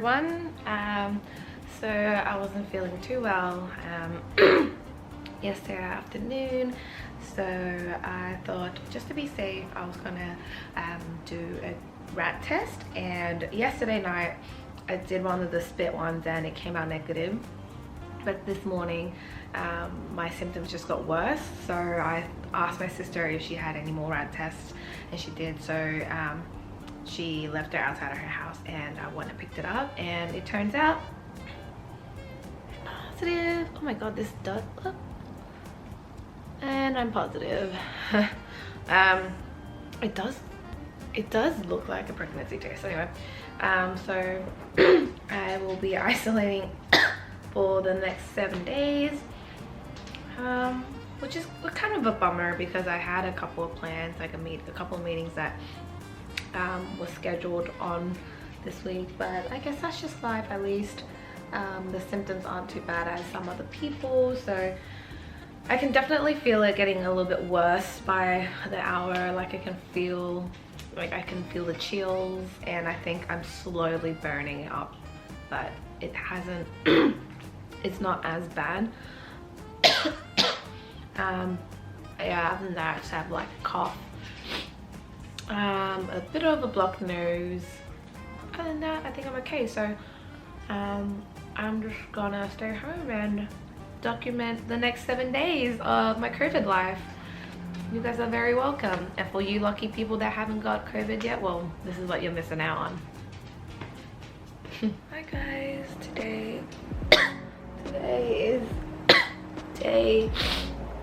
everyone. So I wasn't feeling too well yesterday afternoon, so I thought just to be safe I was gonna do a rat test. And yesterday night I did one of the spit ones and it came out negative, but this morning my symptoms just got worse, so I asked my sister if she had any more rat tests, and she did. So she left it outside of her house and I went and picked it up, and it turns out positive. Oh my god, this does look, and I'm positive. It does look like a pregnancy test. Anyway, so I will be isolating for the next 7 days, which is kind of a bummer because I had a couple of plans, like a couple of meetings that was scheduled on this week, but I guess that's just life. At least the symptoms aren't too bad as some other people, so I can definitely feel it getting a little bit worse by the hour. Like I can feel the chills, and I think I'm slowly burning up, but it hasn't it's not as bad. Yeah, other than that I just have like a cough, a bit of a blocked nose. Other than that I think I'm okay. So I'm just gonna stay home and document the next 7 days of my COVID life. You guys are very welcome, and for you lucky people that haven't got COVID yet, well, this is what you're missing out on. Hi guys, today is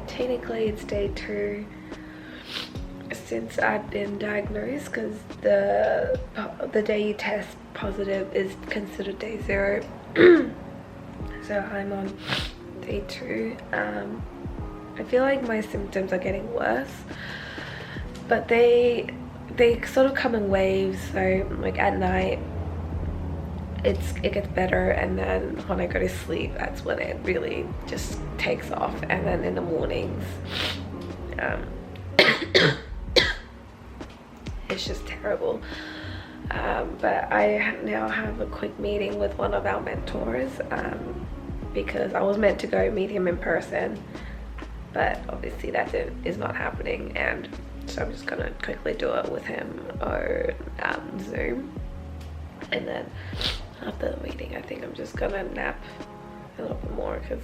technically it's day 2 since I've been diagnosed, because the day you test positive is considered day 0. So I'm on day 2. I feel like my symptoms are getting worse, but they sort of come in waves. So like at night it gets better, and then when I go to sleep that's when it really just takes off, and then in the mornings it's just terrible. But I now have a quick meeting with one of our mentors, because I was meant to go meet him in person, but obviously that is not happening, and so I'm just gonna quickly do it with him or Zoom. And then after the meeting I think I'm just gonna nap a little bit more, because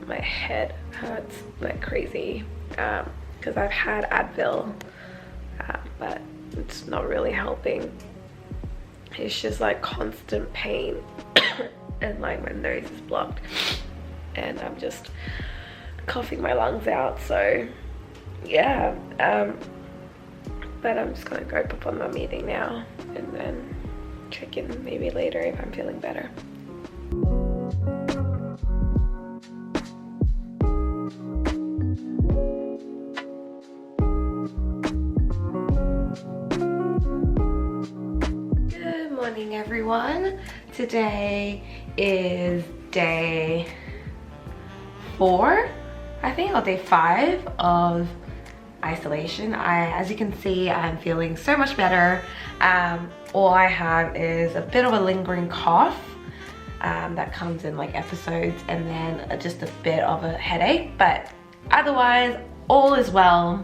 my head hurts like crazy, because I've had Advil, but it's not really helping. It's just like constant pain and like my nose is blocked and I'm just coughing my lungs out. So yeah, but I'm just gonna go pop on my meeting now and then check in maybe later if I'm feeling better. Good morning everyone. Today is day 4, I think, or day 5 of isolation. As you can see, I'm feeling so much better. All I have is a bit of a lingering cough that comes in like episodes, and then just a bit of a headache, but otherwise all is well.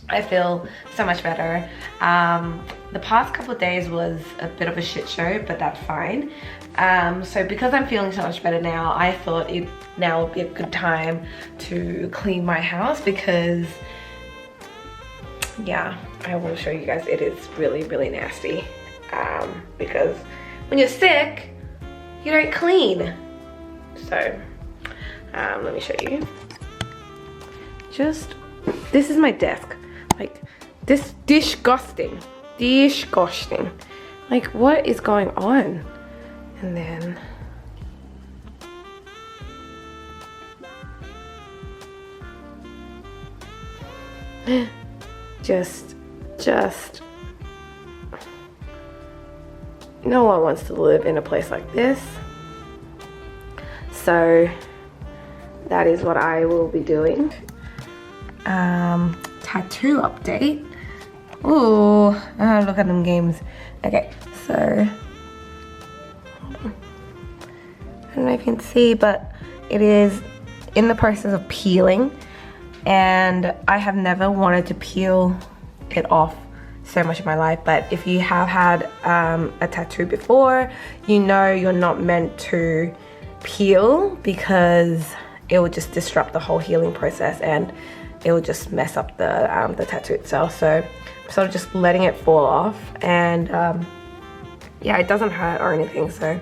I feel so much better. The past couple of days was a bit of a shit show, but that's fine. So because I'm feeling so much better now, I thought it now would be a good time to clean my house, because yeah, I will show you guys. It is really, really nasty, because when you're sick, you don't clean. So let me show you. This is my desk. Like, this disgusting. Like, what is going on? And then just no one wants to live in a place like this. So that is what I will be doing. Tattoo update. Ooh, look at them games. Okay, so don't know if you can see, but it is in the process of peeling, and I have never wanted to peel it off so much in my life. But if you have had a tattoo before, you know you're not meant to peel, because it will just disrupt the whole healing process and it will just mess up the tattoo itself. So I'm sort of just letting it fall off, and yeah, it doesn't hurt or anything, so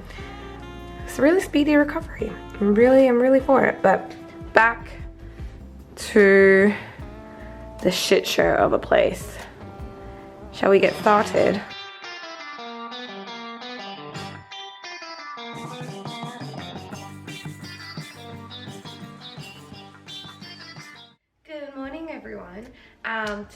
it's a really speedy recovery. I'm really for it. But back to the shit show of a place. Shall we get started? Good morning, everyone.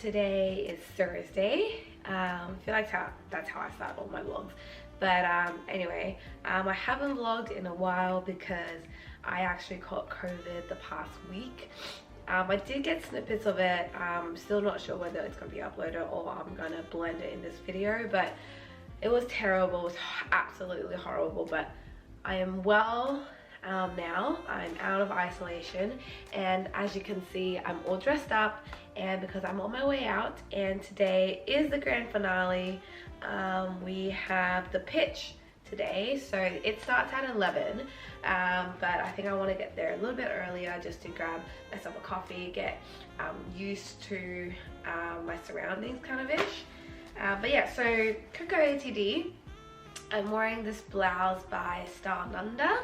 Today is Thursday. I feel like that's how I start all my vlogs. But anyway, I haven't vlogged in a while because I actually caught COVID the past week. I did get snippets of it. I'm still not sure whether it's going to be uploaded or I'm going to blend it in this video, but it was terrible. It was absolutely horrible, but I am well now. I'm out of isolation, and as you can see, I'm all dressed up, and because I'm on my way out, and today is the grand finale. We have the pitch today, so it starts at 11, but I think I want to get there a little bit earlier just to grab myself a coffee, get used to my surroundings kind of ish. But yeah, so Coco ATD, I'm wearing this blouse by Stylenanda,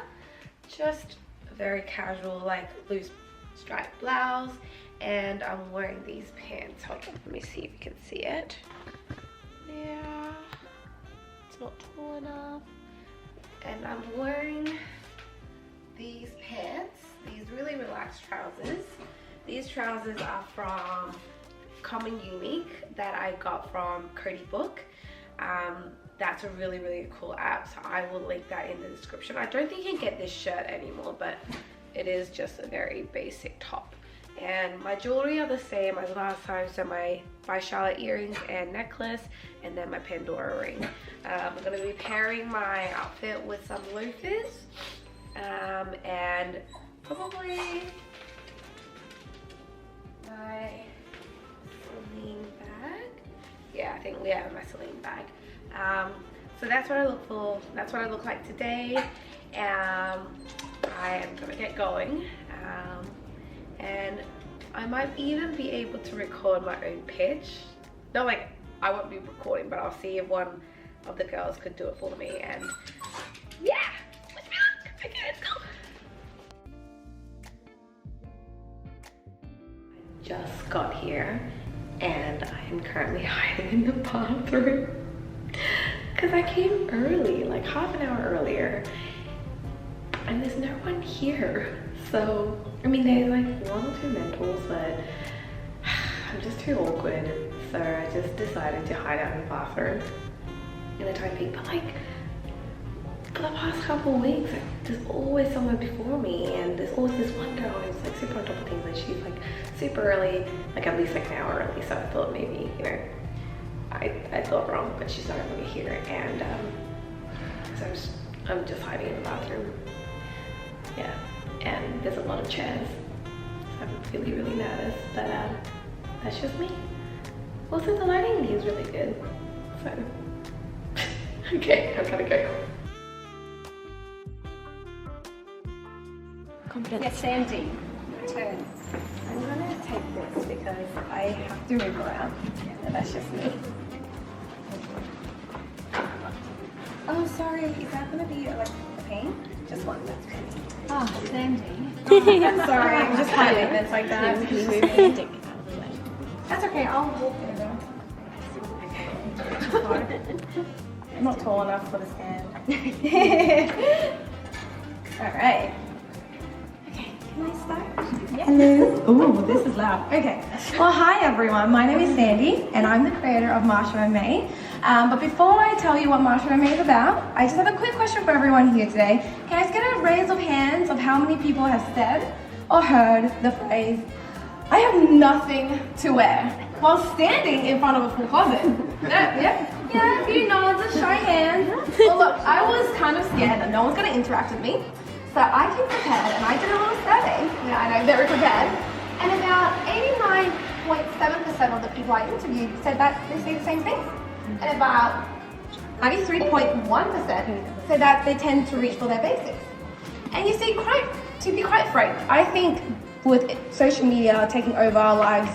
just a very casual, like loose striped blouse, and I'm wearing these pants. Hold on, let me see if you can see it. Yeah, it's not tall enough. And I'm wearing these pants, these really relaxed trousers. These trousers are from Common Unique that I got from Cody Book. That's a really cool app, so I will link that in the description. I don't think you can get this shirt anymore, but it is just a very basic top. And my jewelry are the same as last time, so my Charlotte earrings and necklace, and then my Pandora ring. I'm going to be pairing my outfit with some loafers, and probably my Celine bag. Yeah, I think we have my Celine bag. So that's what I look for. That's what I look like today. I am going to get going. And I might even be able to record my own pitch. Not like I won't be recording, but I'll see if one of the girls could do it for me. And yeah, wish me luck. Okay, let's go. I just got here and I am currently hiding in the bathroom because I came early, like half an hour earlier, and there's no one here. So, I mean, there's like one or two mentors, but I'm just too awkward. So I just decided to hide out in the bathroom in a tight peek. But like, for the past couple of weeks, there's always someone before me, and there's always this one girl who's like super on top of things, and she's like super early, like at least like an hour early. So I thought maybe, you know, I thought wrong, but she's not really here, and so I'm just hiding in the bathroom. Yeah. And there's a lot of chairs, so I'm really nervous, but that's just me. Also, the lighting in here is really good, so okay, I'm gonna go. Confidence. Yes, Sandy, turn. I'm gonna take this because I have to move around, and that's just me. Oh, sorry, is that gonna be like a pain? Just one, that's good. Oh, Sandy. I'm sorry, I'm just hiding events like that. Can you move me? Take it out of the way. That's okay, I'll walk there. I'm not tall enough for the stand. Alright. Okay, can I start? Yeah. Hello. Ooh, this is loud. Okay. Well, hi everyone. My name is Sandy, and I'm the creator of Marsha and May. But before I tell you what Marsha and May is about, I just have a quick question for everyone here today. Can I just get a raise of hands of how many people have said or heard the phrase, "I have nothing to wear," while standing in front of a full closet? Yeah, a few nods and shy hands. Well, look, I was kind of scared that no one's gonna interact with me. So I came prepared, and I did a little survey. I know, very prepared. And about 89.7% of the people I interviewed said that they say the same thing. And about 93.1% said that they tend to reach for their basics. And you see, to be quite frank, I think with social media taking over our lives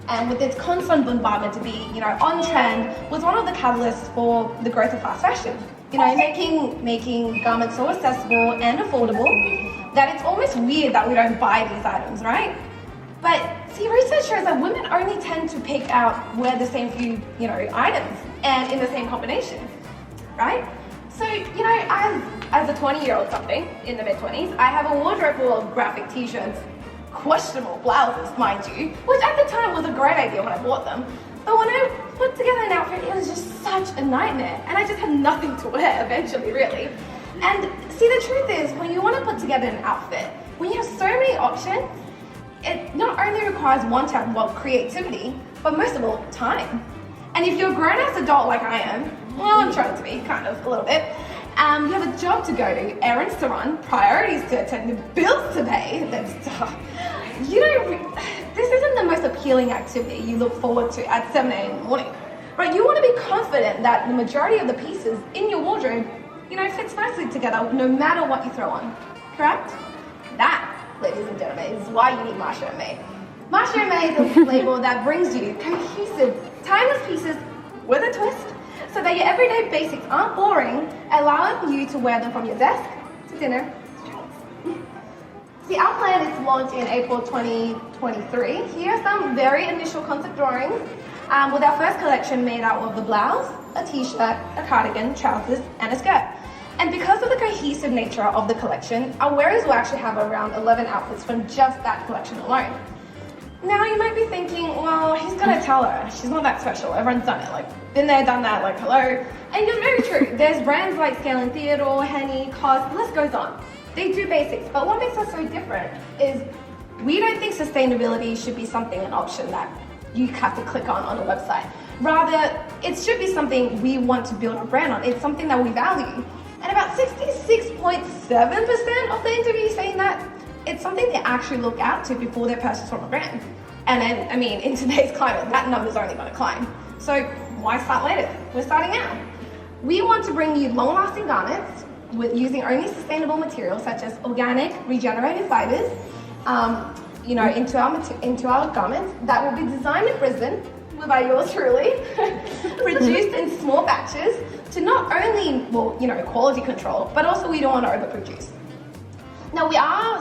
and with its constant bombardment to be, on trend, was one of the catalysts for the growth of fast fashion. Making garments so accessible and affordable that it's almost weird that we don't buy these items, right? But see, research shows that women only tend to wear the same few, items and in the same combinations, right? So, as a 20-year-old something in the mid-20s, I have a wardrobe full of graphic t-shirts, questionable blouses, mind you, which at the time was a great idea when I bought them. But when I put together an outfit, it was just such a nightmare. And I just had nothing to wear eventually, really. And see, the truth is, when you want to put together an outfit, when you have so many options, it not only requires one to have creativity, but most of all, time. And if you're a grown-ass adult like I am, well, I'm trying to be, kind of, a little bit, you have a job to go to, errands to run, priorities to attend, bills to pay, this isn't the most appealing activity you look forward to at 7 a.m. in the morning, right? You want to be confident that the majority of the pieces in your wardrobe, fits nicely together no matter what you throw on, correct? That, ladies and gentlemen, is why you need Marsha & May. Marsha & May is a label that brings you cohesive, timeless pieces with a twist, so that your everyday basics aren't boring, allowing you to wear them from your desk to dinner to drinks. See, our plan is to launch in April 2023. Here are some very initial concept drawings with our first collection made out of the blouse, a t-shirt, a cardigan, trousers, and a skirt. And because of the cohesive nature of the collection, our wearers will actually have around 11 outfits from just that collection alone. Now you might be thinking, well, he's gonna tell her, she's not that special, everyone's done it, been there, done that, hello. And it's very true, there's brands like Scale & Theodore, Henny, COS, the list goes on. They do basics, but what makes us so different is we don't think sustainability should be an option that you have to click on a website. Rather, it should be something we want to build a brand on. It's something that we value. And about 66.7% of the interviews saying that it's something they actually look out to before they purchase from a brand. And then, in today's climate, that number's only gonna climb. So why start later? We're starting now. We want to bring you long-lasting garments with using only sustainable materials such as organic, regenerated fibers, into our garments that will be designed in Brisbane by yours truly, produced in small batches to not only, quality control, but also we don't want to overproduce. Now we are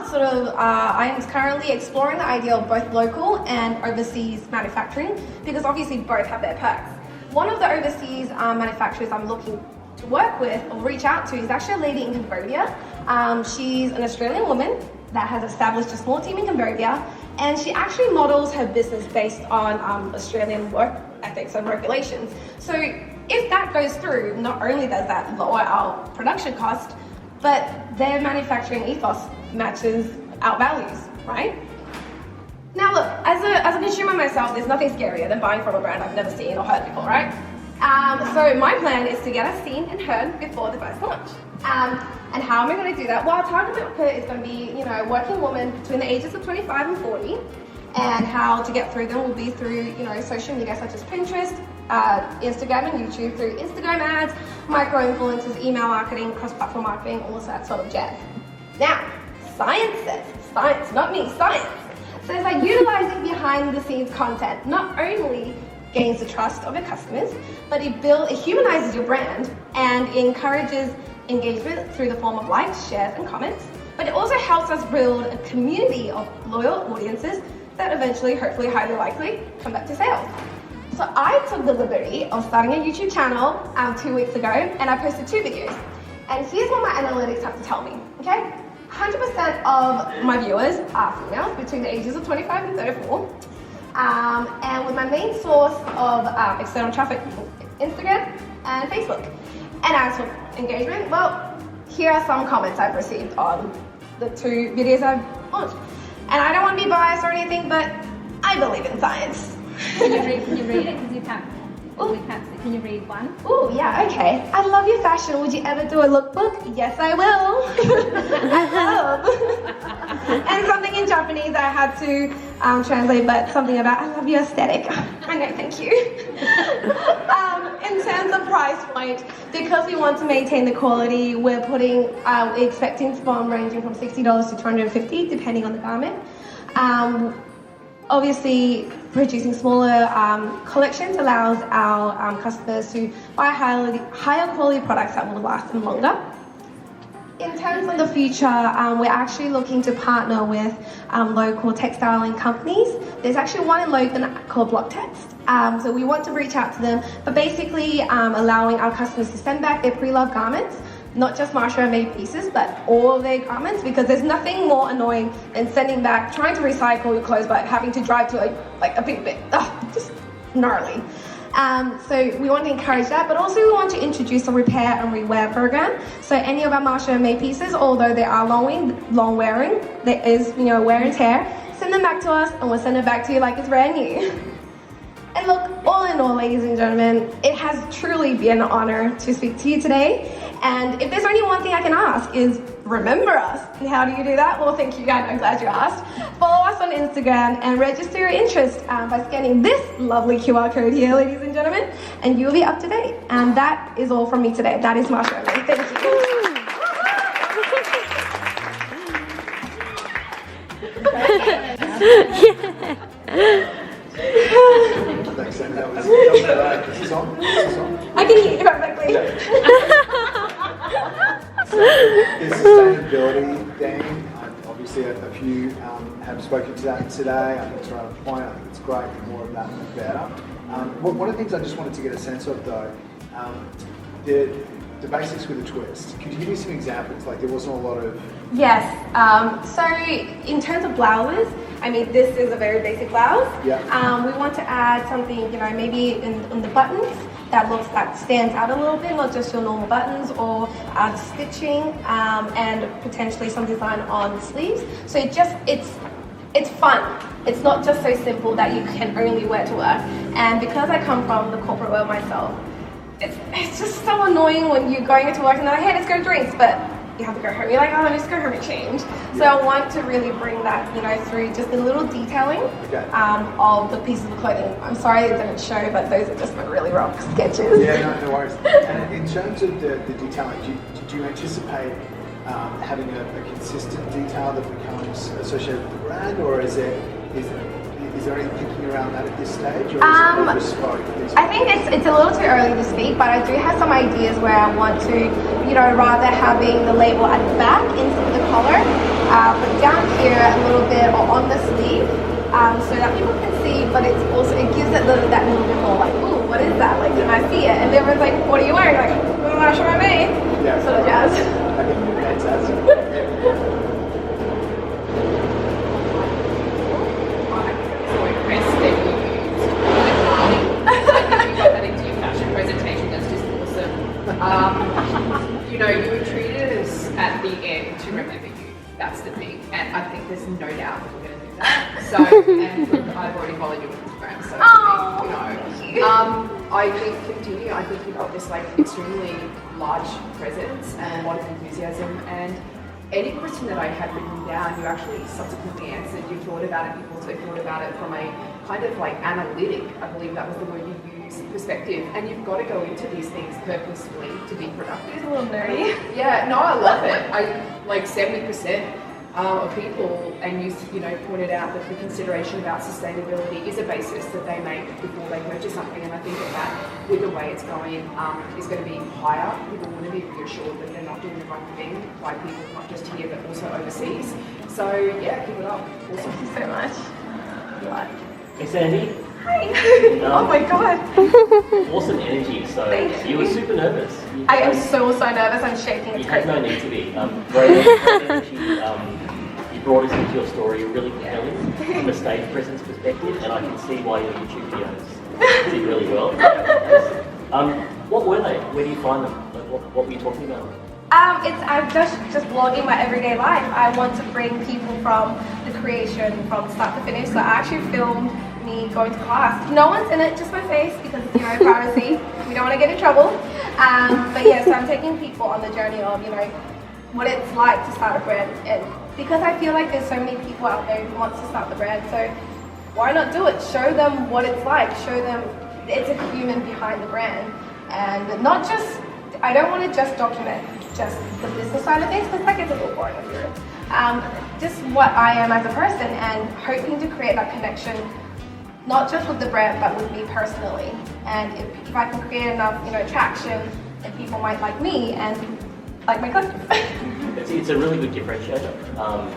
I am currently exploring the idea of both local and overseas manufacturing because obviously both have their perks. One of the overseas manufacturers I'm looking to work with or reach out to is actually a lady in Cambodia. She's an Australian woman that has established a small team in Cambodia, and she actually models her business based on Australian work ethics and regulations. So if that goes through, not only does that lower our production cost, but their manufacturing ethos matches our values, right? Now look, as a consumer myself, there's nothing scarier than buying from a brand I've never seen or heard before, right? So my plan is to get us seen and heard before the first launch. And how am I going to do that? Well, our target market is going to be, working women between the ages of 25 and 40. And how to get through them will be through, social media such as Pinterest, Instagram and YouTube, through Instagram ads, micro-influencers, email marketing, cross-platform marketing, all that sort of jazz. Now, science, not me, science, says that utilizing behind-the-scenes content not only gains the trust of your customers, but it humanizes your brand and encourages engagement through the form of likes, shares, and comments. But it also helps us build a community of loyal audiences that eventually, hopefully, highly likely, come back to sales. So I took the liberty of starting a YouTube channel 2 weeks ago, and I posted 2 videos. And here's what my analytics have to tell me, okay? 100% of my viewers are females between the ages of 25 and 34. And with my main source of external traffic, Instagram and Facebook. And as for engagement, well, here are some comments I've received on the 2 videos I've launched. And I don't want to be biased or anything, but I believe in science. Can you read it? Because you can't. Ooh. We can't see. Can you read one? Oh, yeah, okay. I love your fashion. Would you ever do a lookbook? Yes, I will. I love. And something in Japanese I had to translate, but something about I love your aesthetic. I know, thank you. In terms of price point, because we want to maintain the quality, we're expecting from ranging from $60 to $250, depending on the garment. Obviously, producing smaller collections allows our customers to buy higher quality products that will last them longer. In terms of the future, we're actually looking to partner with local textiling companies. There's actually one in Logan called Block Text. So we want to reach out to them, but basically allowing our customers to send back their pre-loved garments, not just Marsha made pieces, but all of their garments, because there's nothing more annoying than sending back, trying to recycle your clothes, but having to drive to a big bit. Just gnarly. So we want to encourage that, but also we want to introduce a repair and rewear program. So any of our Marsha made pieces, although they are long wearing, there is wear and tear, send them back to us and we'll send it back to you like it's brand new. And look, all in all, ladies and gentlemen, it has truly been an honor to speak to you today. And if there's only one thing I can ask is remember us. And how do you do that? Well, thank you guys. I'm glad you asked. Follow us on Instagram and register your interest by scanning this lovely QR code here, ladies and gentlemen, and you'll be up to date. And that is all from me today. That is Marsha. Thank you. Thanks, Sam. That was is this on? I can hear you perfectly. So the sustainability thing, obviously a few have spoken to that today. I think it's right on point. I think it's great. The more of that, the better. One of the things I just wanted to get a sense of, though, the basics with a twist. Could you give me some examples? Like there wasn't a lot of... Yes. So in terms of blouses, I mean, this is a very basic blouse. Yeah. We want to add something, maybe in the buttons that stands out a little bit, not just your normal buttons, or add stitching and potentially some design on the sleeves. So it's fun. It's not just so simple that you can only wear to work. And because I come from the corporate world myself, it's just so annoying when you're going into work and they're like, hey, let's go to drinks, but you have to go home. You're like, oh, let's go home and change. Yeah. So I want to really bring that, through just a little detailing of the pieces of clothing. I'm sorry it didn't show, but those are just my really rough sketches. Yeah, no worries. And in terms of the detailing, do you anticipate having a consistent detail that becomes associated with the brand, or is there any thinking around that at this stage, or is it bespoke? I think it's a little too early to speak, but I do have some ideas where I want to, rather having the label at the back instead of the collar, but down here a little bit or on the sleeve, so that people can see, but it gives it that little bit more like, ooh, what is that? Like, can I see it? And everyone's like, what are you wearing? Like, what am I showing me? Yeah. Sort of jazz. Okay, fantastic. You were treated as at the end to remember you. That's the thing, and I think there's no doubt that we're going to do that. So, and look, I've already followed you on Instagram, so I think continue. I think you've got this extremely large presence and a lot of enthusiasm. And any question that I had written down, you actually subsequently answered. You thought about it. You've also thought about it from a kind of analytic, I believe that was the word you used, perspective. And you've got to go into these things purposefully to be productive. It's a little nerdy. Yeah, no, I love it. I 70% of people, and you pointed out that the consideration about sustainability is a basis that they make before they purchase something. And I think that with the way it's going is going to be higher. People want to be reassured that they're not doing the wrong thing by people not just here but also overseas. So yeah, keep it up. Awesome. Thank you so much. Hey Sandy. Hi. Oh my god. Awesome energy. So you were super nervous. I am so nervous. I'm shaking. You had no need to be. Great energy. You brought us into your story really compelling from a stage presence perspective, and I can see why your YouTube videos did really well. What were they? Where do you find them? What were you talking about? I'm just vlogging my everyday life. I want to bring people from the creation from start to finish. So I actually filmed me going to class. No one's in it, just my face, because, you know, privacy. We don't want to get in trouble. But yeah, so I'm taking people on the journey of, you know, what it's like to start a brand. And because I feel like there's so many people out there who wants to start the brand, so why not do it? Show them what it's like. Show them it's a human behind the brand. And not just, I don't want to just document just the business side of things, because that gets a little boring with you. Just what I am as a person, and hoping to create that connection, not just with the brand, but with me personally. And if I can create enough, you know, traction, then people might like me and like my customers. It's a really good differentiator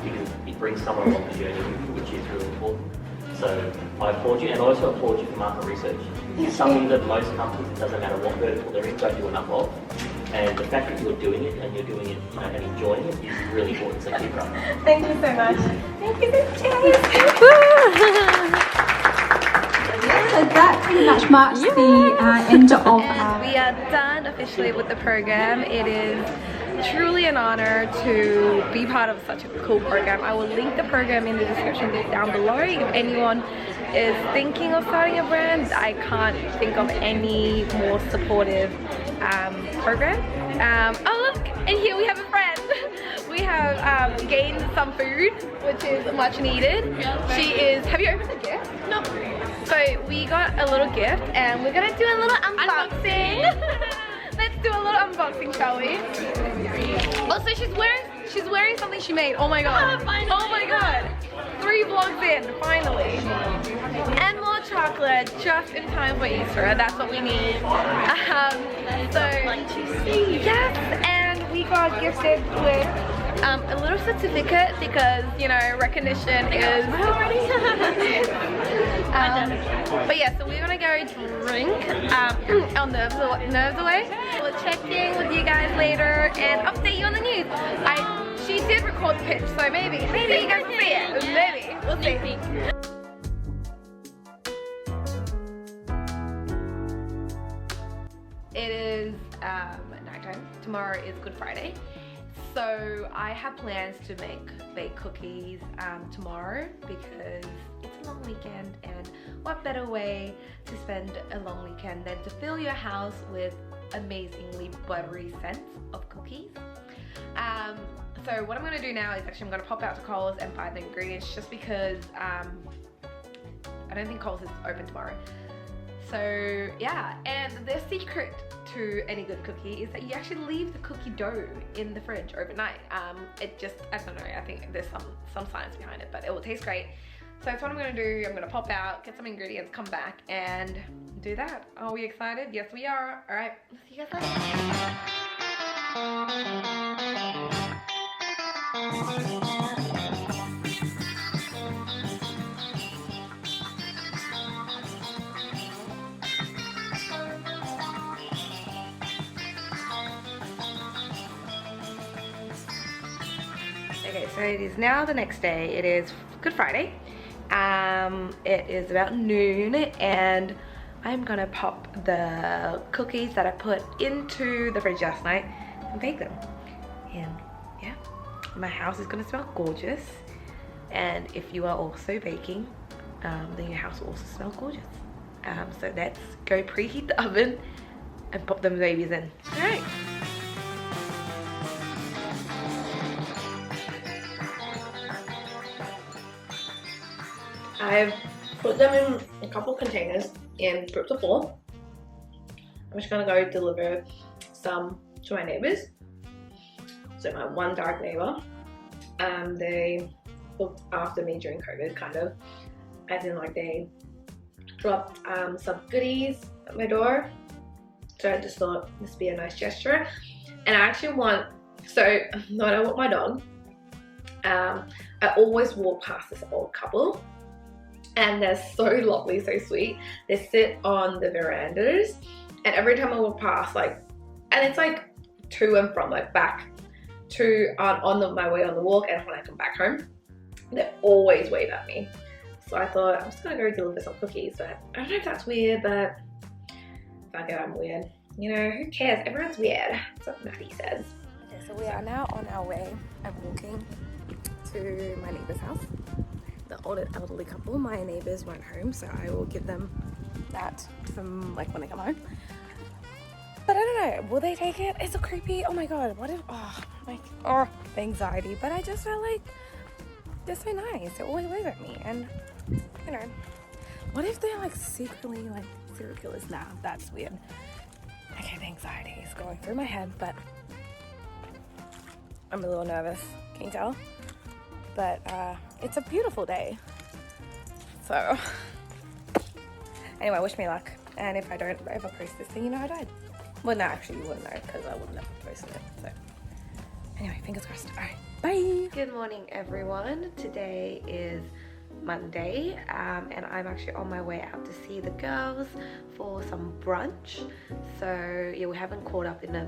because it brings someone along the journey, which is really important. So I applaud you, and I also applaud you for market research. It's something that most companies, it doesn't matter what vertical they're in, don't do enough of. And the fact that you're doing it and you're doing it, you know, and enjoying it is really important. So keep it up. Thank you so much. Thank you, So that pretty much marks the end of our... We are done officially with the program. It is truly an honor to be part of such a cool program. I will link the program in the description down below. If anyone is thinking of starting a brand, I can't think of any more supportive program. Oh look, and here we have a friend. We have gained some food, which is much needed. She is, have you opened the gift? No. So we got a little gift and we're gonna do a little unboxing. Let's do a little unboxing, shall we? Also, she's wearing something she made. Oh my god. Oh my god. 3 vlogs in, finally. And more chocolate, just in time for Easter. That's what we need. Yes, and we got gifted with a little certificate because, you know, recognition is... but yeah, so we're gonna go drink our nerves away. We'll check in with you guys later and update you on the news. She did record the pitch, so maybe you guys will see it. Maybe, we'll see. It is nighttime. Tomorrow is Good Friday. So I have plans to bake cookies tomorrow because it's a long weekend, and what better way to spend a long weekend than to fill your house with amazingly buttery scents of cookies. So what I'm going to do now is actually I'm going to pop out to Coles and buy the ingredients, just because I don't think Coles is open tomorrow. So yeah, and the secret to any good cookie is that you actually leave the cookie dough in the fridge overnight. It just, I don't know, I think there's some science behind it, but it will taste great. So that's what I'm going to do. I'm going to pop out, get some ingredients, come back and do that. Are we excited? Yes, we are. All right, see you guys later. Okay, so it is now the next day. It is Good Friday. It is about noon, and I'm gonna pop the cookies that I put into the fridge last night and bake them. And yeah, my house is gonna smell gorgeous. And if you are also baking, then your house will also smell gorgeous. So let's go preheat the oven and pop them babies in. All right. I've put them in a couple containers in groups of 4. I'm just gonna go deliver some to my neighbors. So my one dark neighbor, they looked after me during COVID, kind of, as in like they dropped some goodies at my door. So I just thought this would be a nice gesture. And I actually want, so when I walk my dog, I always walk past this old couple. And they're so lovely, so sweet. They sit on the verandas, and every time I walk past, like, and it's like to and from, like back to my way on the walk, and when I come back home, they always wave at me. So I thought I'm just gonna go deliver some cookies. But I don't know if that's weird, but fuck it, I'm weird. You know, who cares? Everyone's weird. That's what Matty says. Okay, so we are now on our way. I'm walking to my neighbor's house. The older elderly couple. My neighbors weren't home, so I will give them that from like when they come home. But I don't know, will they take it? It's so creepy. Oh my god, what if, the anxiety. But I just felt like they're so nice. They always wave at me, and you know, what if they're like secretly like serial killers? Nah, that's weird. Okay, the anxiety is going through my head, but I'm a little nervous, can you tell? But it's a beautiful day. So anyway, wish me luck. And if I don't ever post this thing, you know I died. Well, no, actually you wouldn't know because I would never posted it. So anyway, fingers crossed. All right, bye. Good morning, everyone. Today is Monday, and I'm actually on my way out to see the girls for some brunch. So yeah, we haven't caught up in a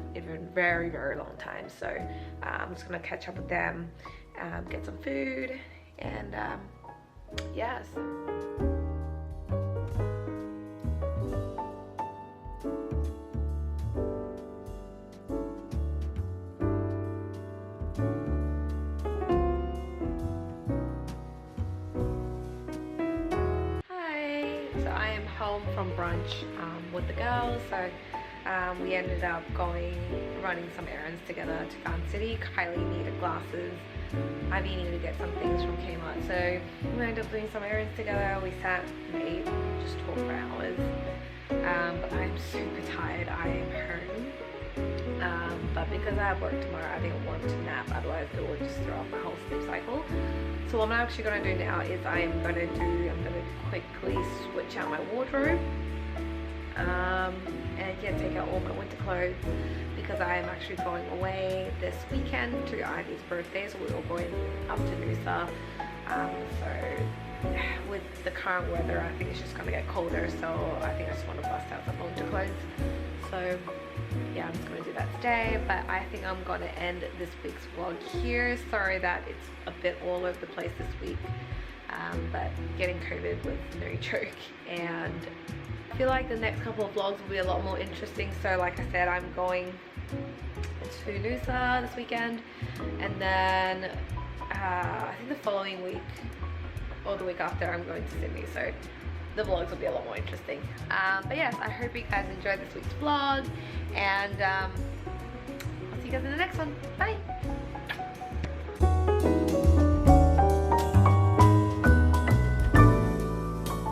very, very long time. So I'm just gonna catch up with them, get some food, and yes. Home from brunch with the girls, so we ended up running some errands together to Garden City. Kylie needed glasses, Ivy needed to get some things from Kmart, so we ended up doing some errands together. We sat and ate, just talked for hours, but I'm super tired. I am home, but because I have work tomorrow, I didn't want to nap, otherwise it would just throw off my whole sleep cycle. So what I'm actually going to do now is I'm going to quickly switch out my wardrobe, and yeah, take out all my winter clothes, because I am actually going away this weekend to Ivy's birthday. So we're all going up to Noosa. So with the current weather, I think it's just going to get colder, so I think I just want to bust out some winter clothes. So yeah, I'm just going to do that today, but I think I'm going to end this week's vlog here. Sorry that it's a bit all over the place this week, but getting COVID was no joke, and I feel like the next couple of vlogs will be a lot more interesting. So like I said, I'm going to Noosa this weekend, and then I think the following week or the week after I'm going to Sydney, so the vlogs will be a lot more interesting. But yes, I hope you guys enjoyed this week's vlog, and I'll see you guys in the next one. Bye!